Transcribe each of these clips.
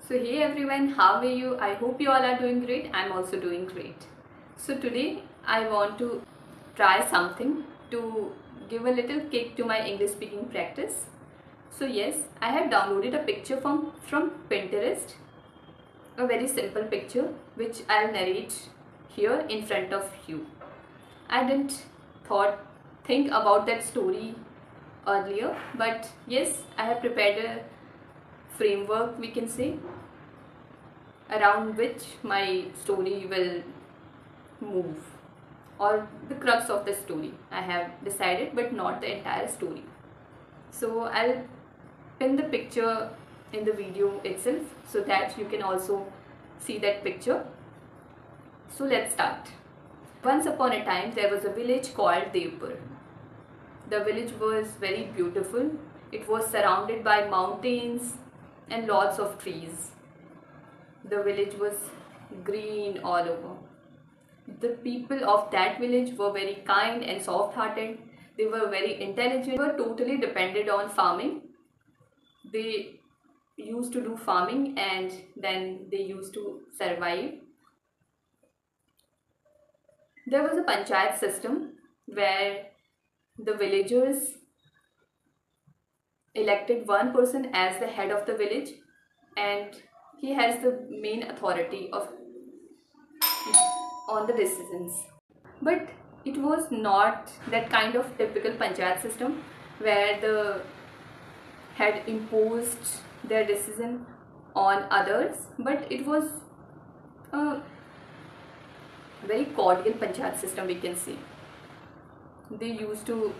So hey everyone, how are you? I hope you all are doing great. I'm also doing great. So today I want to try something to give a little kick to my English speaking practice. So yes, I have downloaded a picture from Pinterest, a very simple picture which I'll narrate here in front of you. I didn't thought think about that story earlier, but yes, I have prepared a framework, we can say, around which my story will move, or the crux of the story I have decided, but not the entire story. So I'll pin the picture in the video itself so that you can also see that picture. So let's start. Once upon a time there was a village called Devpur. The village was very beautiful. It was surrounded by mountains and lots of trees. The village was green all over. The people of that village were very kind and soft hearted. They were very intelligent. They were totally dependent on farming. They used to do farming and then they used to survive. There was a panchayat system where the villagers elected one person as the head of the village, and he has the main authority of on the decisions. But it was not that kind of typical panchayat system where the head imposed their decision on others, but it was a very cordial panchayat system, we can say. They used to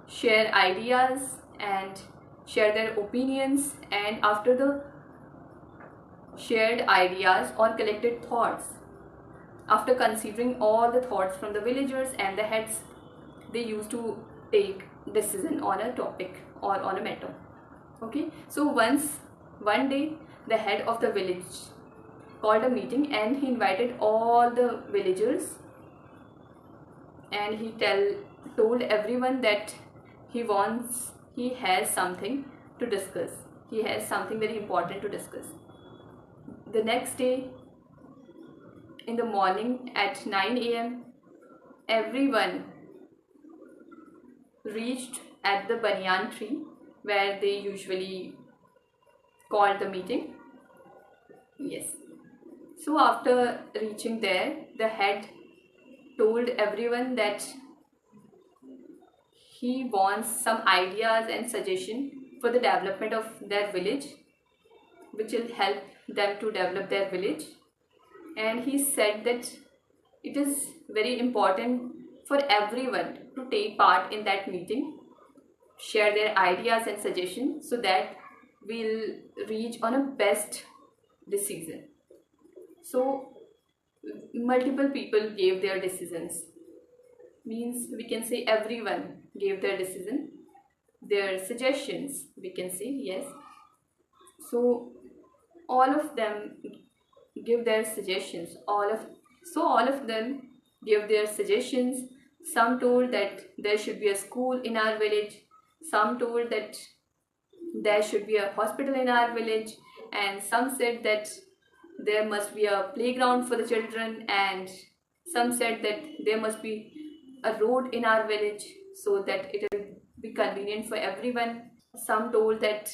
share ideas and share their opinions, and after the shared ideas or collected thoughts, after considering all the thoughts from the villagers and the heads, they used to take decision on a topic or on a matter. Okay, so one day the head of the village called a meeting and he invited all the villagers, and he told everyone that he has something to discuss. He has something very important to discuss. The next day in the morning at 9 a.m., everyone reached at the banyan tree where they usually called the meeting. Yes. So after reaching there, the head told everyone that he wants some ideas and suggestion for the development of their village, which will help them to develop their village. And he said that it is very important for everyone to take part in that meeting, share their ideas and suggestions so that we'll reach on a best decision. So multiple people gave their decisions, means we can say everyone gave their decision, their suggestions, we can say. Yes, so all of them give their suggestions, all of them give their suggestions. Some told that there should be a school in our village, some told that there should be a hospital in our village, and some said that there must be a playground for the children, and some said that there must be a road in our village so that it will be convenient for everyone. Some told that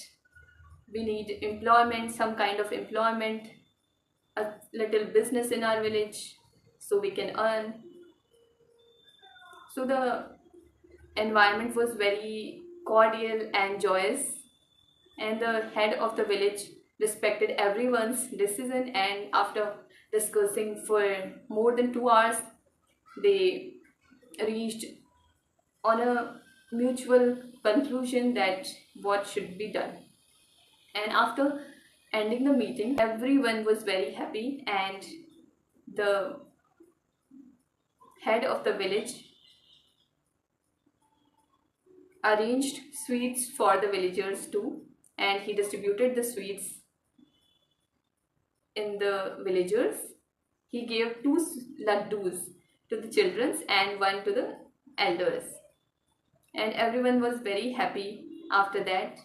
we need employment, some kind of employment, a little business in our village so we can earn. So the environment was very cordial and joyous, and the head of the village respected everyone's decision, and after discussing for more than 2 hours, they reached on a mutual conclusion that what should be done. And after ending the meeting, everyone was very happy, and the head of the village arranged sweets for the villagers too, and he distributed the sweets in the villagers. He gave two laddus to the children and one to the elders, and everyone was very happy after that.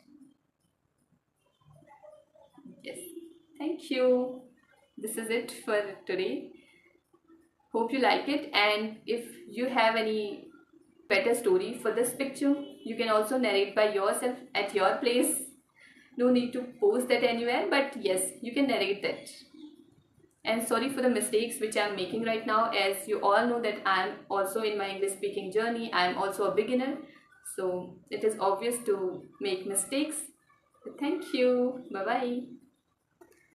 Yes. thank you. This is it for today. Hope you like it, and if you have any better story for this picture, you can also narrate by yourself at your place. No need to post that anywhere, but yes, you can narrate that. And sorry for the mistakes which I'm making right now, as you all know that I'm also in my English speaking journey. I'm also a beginner, so it is obvious to make mistakes. Thank you. Bye bye.